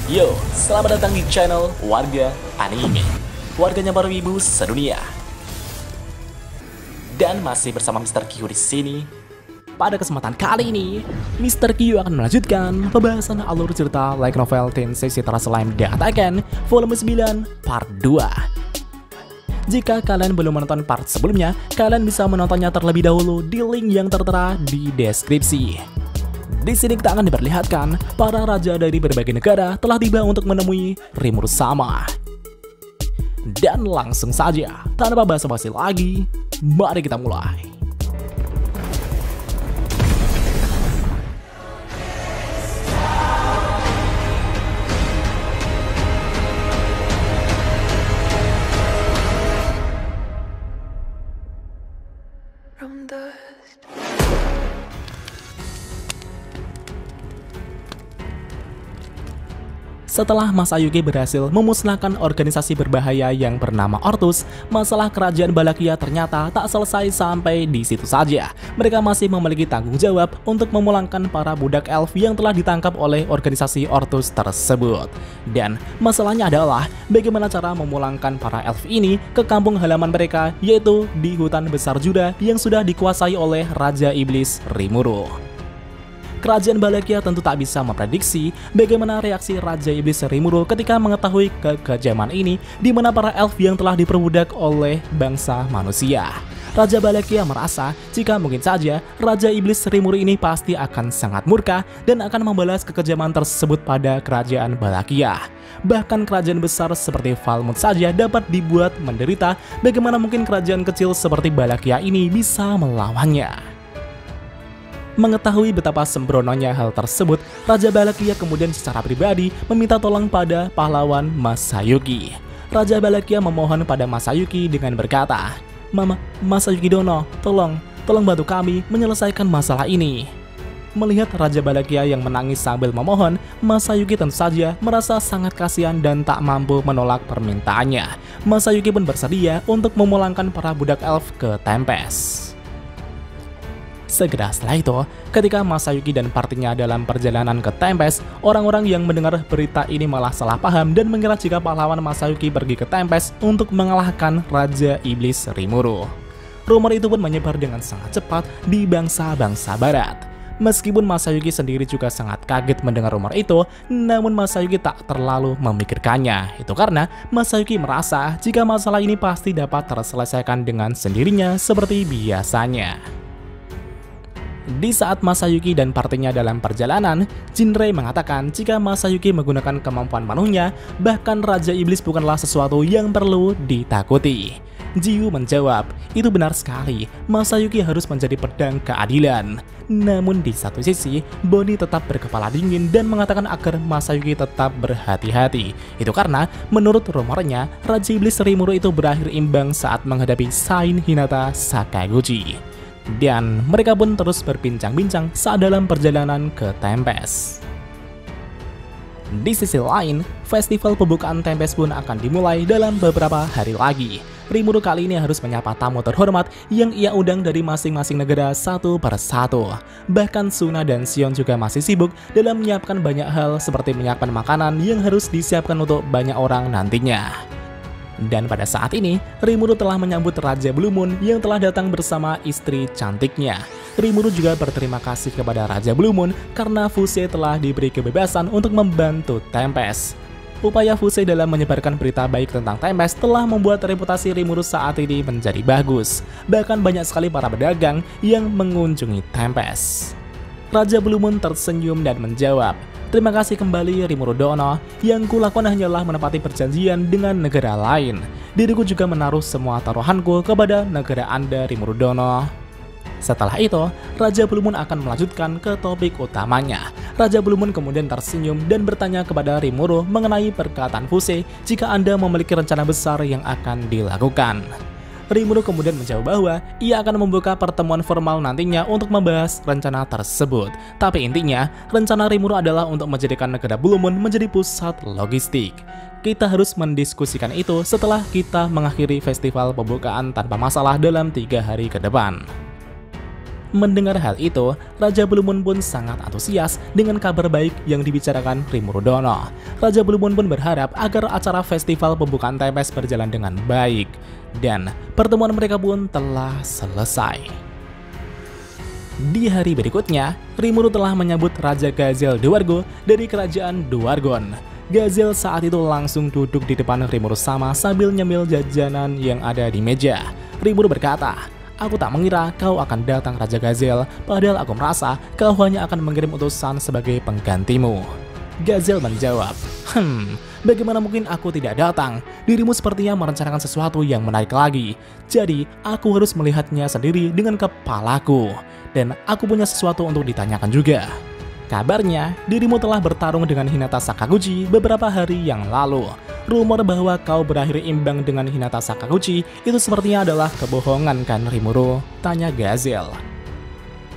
Yo, selamat datang di channel Warga Anime, warganya para wibu sedunia. Dan masih bersama Mr. Q di sini. Pada kesempatan kali ini, Mr. Q akan melanjutkan pembahasan alur cerita light novel Tensei Citra Slime Dataken Volume 9 Part 2. Jika kalian belum menonton part sebelumnya, kalian bisa menontonnya terlebih dahulu di link yang tertera di deskripsi. Di sini kita akan diperlihatkan para raja dari berbagai negara telah tiba untuk menemui Rimuru sama. Dan langsung saja, tanpa basa-basi lagi, mari kita mulai. Setelah Masayuki berhasil memusnahkan organisasi berbahaya yang bernama Ortus, masalah kerajaan Balakia ternyata tak selesai sampai di situ saja. Mereka masih memiliki tanggung jawab untuk memulangkan para budak elf yang telah ditangkap oleh organisasi Ortus tersebut. Dan masalahnya adalah bagaimana cara memulangkan para elf ini ke kampung halaman mereka, yaitu di hutan besar Juda yang sudah dikuasai oleh Raja Iblis Rimuru. Kerajaan Balakia tentu tak bisa memprediksi bagaimana reaksi Raja Iblis Rimuru ketika mengetahui kekejaman ini, di mana para elf yang telah diperbudak oleh bangsa manusia. Raja Balakia merasa jika mungkin saja Raja Iblis Rimuru ini pasti akan sangat murka dan akan membalas kekejaman tersebut pada kerajaan Balakia. Bahkan kerajaan besar seperti Falmouth saja dapat dibuat menderita, bagaimana mungkin kerajaan kecil seperti Balakia ini bisa melawannya. Mengetahui betapa sembrononya hal tersebut, Raja Balakia kemudian secara pribadi meminta tolong pada pahlawan Masayuki. Raja Balakia memohon pada Masayuki dengan berkata, Masayuki Dono, tolong bantu kami menyelesaikan masalah ini." Melihat Raja Balakia yang menangis sambil memohon, Masayuki tentu saja merasa sangat kasihan dan tak mampu menolak permintaannya. Masayuki pun bersedia untuk memulangkan para budak elf ke Tempest. Segera setelah itu, ketika Masayuki dan partinya dalam perjalanan ke Tempest, orang-orang yang mendengar berita ini malah salah paham dan mengira jika pahlawan Masayuki pergi ke Tempest untuk mengalahkan Raja Iblis Rimuru. Rumor itu pun menyebar dengan sangat cepat di bangsa-bangsa barat. Meskipun Masayuki sendiri juga sangat kaget mendengar rumor itu, namun Masayuki tak terlalu memikirkannya. Itu karena Masayuki merasa jika masalah ini pasti dapat terselesaikan dengan sendirinya seperti biasanya. Di saat Masayuki dan partinya dalam perjalanan, Jinrei mengatakan jika Masayuki menggunakan kemampuan penuhnya, bahkan Raja Iblis bukanlah sesuatu yang perlu ditakuti. Jiu menjawab, itu benar sekali, Masayuki harus menjadi pedang keadilan. Namun di satu sisi, Bonnie tetap berkepala dingin dan mengatakan agar Masayuki tetap berhati-hati. Itu karena, menurut rumornya, Raja Iblis Rimuru itu berakhir imbang saat menghadapi Sain Hinata Sakaguchi. Dan mereka pun terus berbincang-bincang saat dalam perjalanan ke Tempest. Di sisi lain, festival pembukaan Tempest pun akan dimulai dalam beberapa hari lagi. Rimuru kali ini harus menyapa tamu terhormat yang ia undang dari masing-masing negara satu per satu. Bahkan Suna dan Sion juga masih sibuk dalam menyiapkan banyak hal seperti menyiapkan makanan yang harus disiapkan untuk banyak orang nantinya. Dan pada saat ini, Rimuru telah menyambut Raja Blue Moon yang telah datang bersama istri cantiknya. Rimuru juga berterima kasih kepada Raja Blue Moon karena Fusei telah diberi kebebasan untuk membantu Tempest. Upaya Fusei dalam menyebarkan berita baik tentang Tempest telah membuat reputasi Rimuru saat ini menjadi bagus. Bahkan banyak sekali para pedagang yang mengunjungi Tempest. Raja Blue Moon tersenyum dan menjawab, "Terima kasih kembali Rimuru Dono, yang kulakukan hanyalah menepati perjanjian dengan negara lain. Diriku juga menaruh semua taruhanku kepada negara Anda Rimuru Dono." Setelah itu, Raja Blue Moon akan melanjutkan ke topik utamanya. Raja Blue Moon kemudian tersenyum dan bertanya kepada Rimuru mengenai perkataan Fusei jika Anda memiliki rencana besar yang akan dilakukan. Rimuru kemudian menjawab bahwa ia akan membuka pertemuan formal nantinya untuk membahas rencana tersebut. Tapi intinya, rencana Rimuru adalah untuk menjadikan negara Blue Moon menjadi pusat logistik. Kita harus mendiskusikan itu setelah kita mengakhiri festival pembukaan tanpa masalah dalam 3 hari ke depan. Mendengar hal itu, Raja Blue Moon pun sangat antusias dengan kabar baik yang dibicarakan Rimuru Dono. Raja Blue Moon pun berharap agar acara festival pembukaan Tempest berjalan dengan baik. Dan pertemuan mereka pun telah selesai. Di hari berikutnya, Rimuru telah menyambut Raja Gazel Dwargo dari kerajaan Dwargon. Gazel saat itu langsung duduk di depan Rimuru sama sambil nyemil jajanan yang ada di meja. Rimuru berkata, "Aku tak mengira kau akan datang Raja Gazel, padahal aku merasa kau hanya akan mengirim utusan sebagai penggantimu." Gazel menjawab, bagaimana mungkin aku tidak datang? Dirimu sepertinya merencanakan sesuatu yang menarik lagi. Jadi, aku harus melihatnya sendiri dengan kepalaku. Dan aku punya sesuatu untuk ditanyakan juga. Kabarnya, dirimu telah bertarung dengan Hinata Sakaguchi beberapa hari yang lalu. Rumor bahwa kau berakhir imbang dengan Hinata Sakaguchi itu sepertinya adalah kebohongan kan, Rimuru? Tanya Gazel.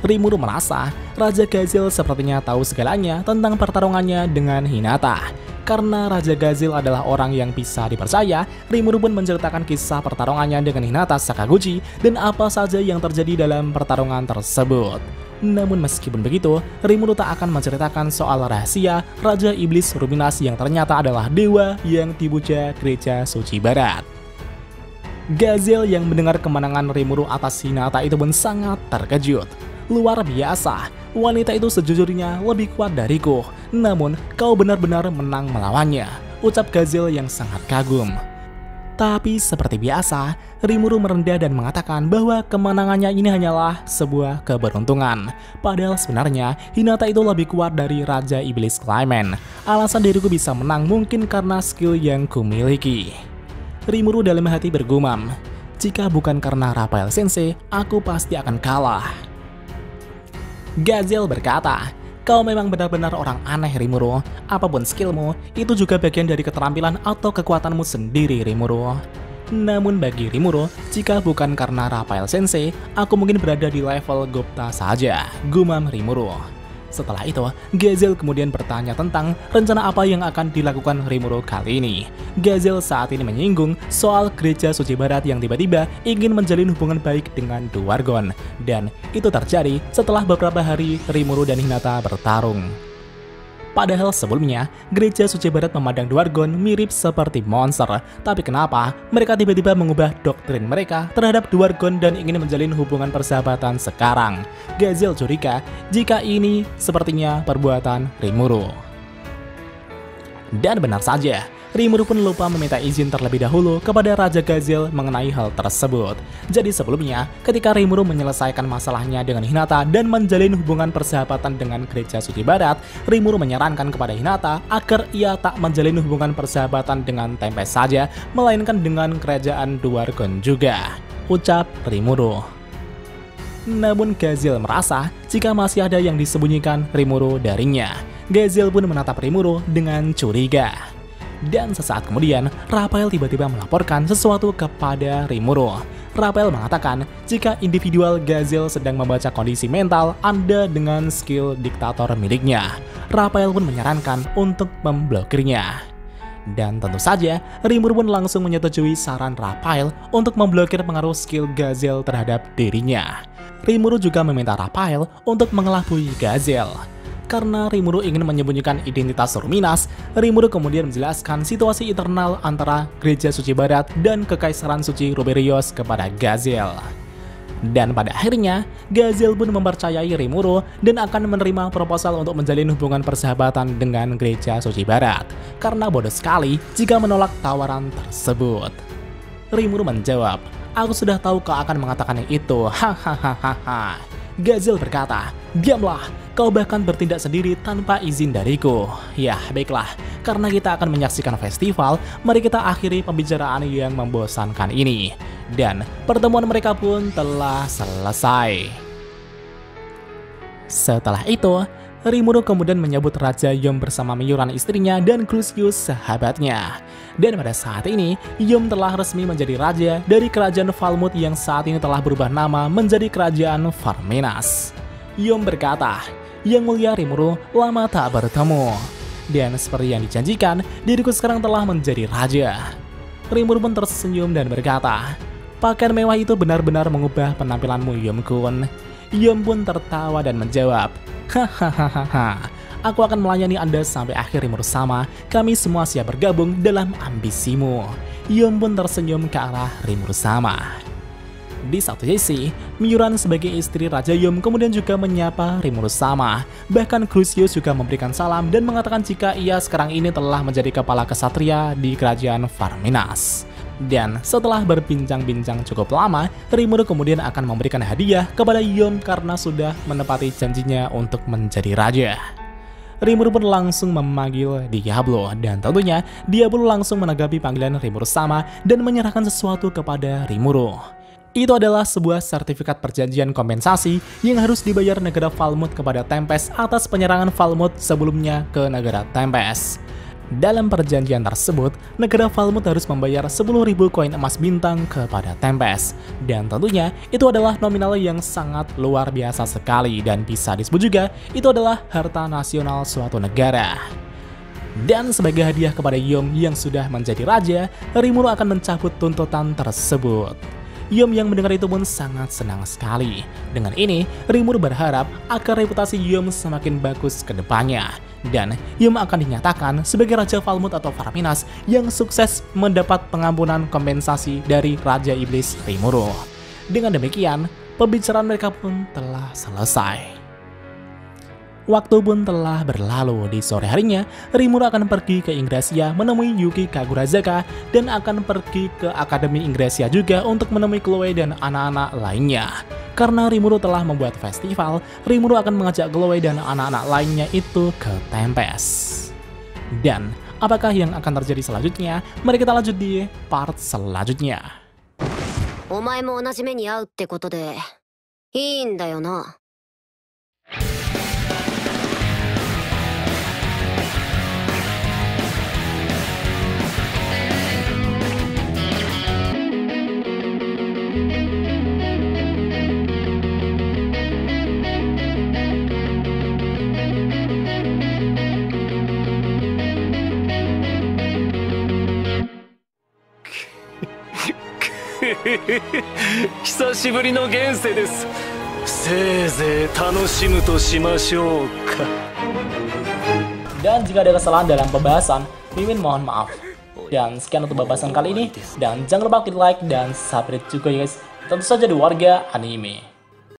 Rimuru merasa Raja Gazel sepertinya tahu segalanya tentang pertarungannya dengan Hinata. Karena Raja Gazel adalah orang yang bisa dipercaya, Rimuru pun menceritakan kisah pertarungannya dengan Hinata Sakaguchi dan apa saja yang terjadi dalam pertarungan tersebut. Namun meskipun begitu, Rimuru tak akan menceritakan soal rahasia Raja Iblis Ruminas yang ternyata adalah dewa yang dipuja Gereja Suci Barat. Gazel yang mendengar kemenangan Rimuru atas Hinata itu pun sangat terkejut. Luar biasa, wanita itu sejujurnya lebih kuat dariku, namun kau benar-benar menang melawannya, ucap Gazel yang sangat kagum. Tapi seperti biasa, Rimuru merendah dan mengatakan bahwa kemenangannya ini hanyalah sebuah keberuntungan. Padahal sebenarnya Hinata itu lebih kuat dari Raja Iblis Clayman. Alasan diriku bisa menang mungkin karena skill yang kumiliki. Rimuru dalam hati bergumam, jika bukan karena Raphael Sensei, aku pasti akan kalah. Gazel berkata, kau memang benar-benar orang aneh, Rimuru. Apapun skillmu, itu juga bagian dari keterampilan atau kekuatanmu sendiri, Rimuru. Namun bagi Rimuru, jika bukan karena Raphael Sensei, aku mungkin berada di level Gupta saja, gumam Rimuru. Setelah itu, Gazel kemudian bertanya tentang rencana apa yang akan dilakukan Rimuru kali ini. Gazel saat ini menyinggung soal Gereja Suci Barat yang tiba-tiba ingin menjalin hubungan baik dengan Dwargon. Dan itu terjadi setelah beberapa hari Rimuru dan Hinata bertarung. Padahal sebelumnya, Gereja Suci Barat memandang Dwargon mirip seperti monster. Tapi kenapa mereka tiba-tiba mengubah doktrin mereka terhadap Dwargon dan ingin menjalin hubungan persahabatan sekarang? Gazel curiga jika ini sepertinya perbuatan Rimuru. Dan benar saja, Rimuru pun lupa meminta izin terlebih dahulu kepada Raja Gazel mengenai hal tersebut. Jadi sebelumnya, ketika Rimuru menyelesaikan masalahnya dengan Hinata dan menjalin hubungan persahabatan dengan Gereja Suci Barat, Rimuru menyarankan kepada Hinata agar ia tak menjalin hubungan persahabatan dengan Tempest saja, melainkan dengan kerajaan Dwargon juga, ucap Rimuru. Namun Gazel merasa jika masih ada yang disembunyikan Rimuru darinya. Gazel pun menatap Rimuru dengan curiga. Dan sesaat kemudian, Raphael tiba-tiba melaporkan sesuatu kepada Rimuru. Raphael mengatakan jika individual Gazel sedang membaca kondisi mental Anda dengan skill diktator miliknya. Raphael pun menyarankan untuk memblokirnya. Dan tentu saja, Rimuru pun langsung menyetujui saran Raphael untuk memblokir pengaruh skill Gazel terhadap dirinya. Rimuru juga meminta Raphael untuk mengelabui Gazel. Karena Rimuru ingin menyembunyikan identitas Ruminas, Rimuru kemudian menjelaskan situasi internal antara Gereja Suci Barat dan Kekaisaran Suci Ruberios kepada Gazel. Dan pada akhirnya, Gazel pun mempercayai Rimuru dan akan menerima proposal untuk menjalin hubungan persahabatan dengan Gereja Suci Barat. Karena bodoh sekali jika menolak tawaran tersebut. Rimuru menjawab, aku sudah tahu kau akan mengatakan itu, hahaha. Gazel berkata, diamlah, kau bahkan bertindak sendiri tanpa izin dariku. Ya, baiklah, karena kita akan menyaksikan festival, mari kita akhiri pembicaraan yang membosankan ini. Dan pertemuan mereka pun telah selesai. Setelah itu, Rimuru kemudian menyambut Raja Yom bersama Miyuran istrinya dan Crucius sahabatnya. Dan pada saat ini, Yom telah resmi menjadi raja dari kerajaan Falmouth yang saat ini telah berubah nama menjadi kerajaan Farmenas. Yom berkata, yang mulia Rimuru, lama tak bertemu. Dan seperti yang dijanjikan, diriku sekarang telah menjadi raja. Rimuru pun tersenyum dan berkata, pakaian mewah itu benar-benar mengubah penampilanmu, Yom-kun. Yom pun tertawa dan menjawab, "Hahaha, aku akan melayani Anda sampai akhir Rimuru sama. Kami semua siap bergabung dalam ambisimu." Yom pun tersenyum ke arah Rimuru sama. Di satu sisi, Miyuran sebagai istri Raja Yom kemudian juga menyapa Rimuru sama. Bahkan Crucio juga memberikan salam dan mengatakan jika ia sekarang ini telah menjadi kepala kesatria di kerajaan Farminas. Dan setelah berbincang-bincang cukup lama, Rimuru kemudian akan memberikan hadiah kepada Yom karena sudah menepati janjinya untuk menjadi raja. Rimuru pun langsung memanggil Diablo, dan tentunya Diablo langsung menanggapi panggilan Rimuru sama dan menyerahkan sesuatu kepada Rimuru. Itu adalah sebuah sertifikat perjanjian kompensasi yang harus dibayar negara Falmouth kepada Tempest atas penyerangan Falmouth sebelumnya ke negara Tempest. Dalam perjanjian tersebut, negara Falmouth harus membayar 10.000 koin emas bintang kepada Tempest. Dan tentunya itu adalah nominal yang sangat luar biasa sekali dan bisa disebut juga itu adalah harta nasional suatu negara. Dan sebagai hadiah kepada Yom yang sudah menjadi raja, Rimuru akan mencabut tuntutan tersebut. Yom yang mendengar itu pun sangat senang sekali. Dengan ini, Rimuru berharap agar reputasi Yom semakin bagus ke depannya. Dan Yom akan dinyatakan sebagai Raja Falmouth atau Farminas yang sukses mendapat pengampunan kompensasi dari Raja Iblis Rimuru. Dengan demikian, pembicaraan mereka pun telah selesai. Waktu pun telah berlalu. Di sore harinya, Rimuru akan pergi ke Inggresia menemui Yuki Kagurazaka dan akan pergi ke Akademi Inggresia juga untuk menemui Chloe dan anak-anak lainnya. Karena Rimuru telah membuat festival, Rimuru akan mengajak Chloe dan anak-anak lainnya itu ke Tempest. Dan apakah yang akan terjadi selanjutnya? Mari kita lanjut di part selanjutnya. Omae mo onaji me ni au tte koto de ii n da yo na. 久しぶりの現世です。せいぜい楽しむとしましょうか。 Dan jika ada kesalahan dalam pembahasan, Mimin mohon maaf. Dan sekian untuk pembahasan kali ini. Dan jangan lupa klik like dan subscribe juga ya guys. Tentu saja di Warga Anime.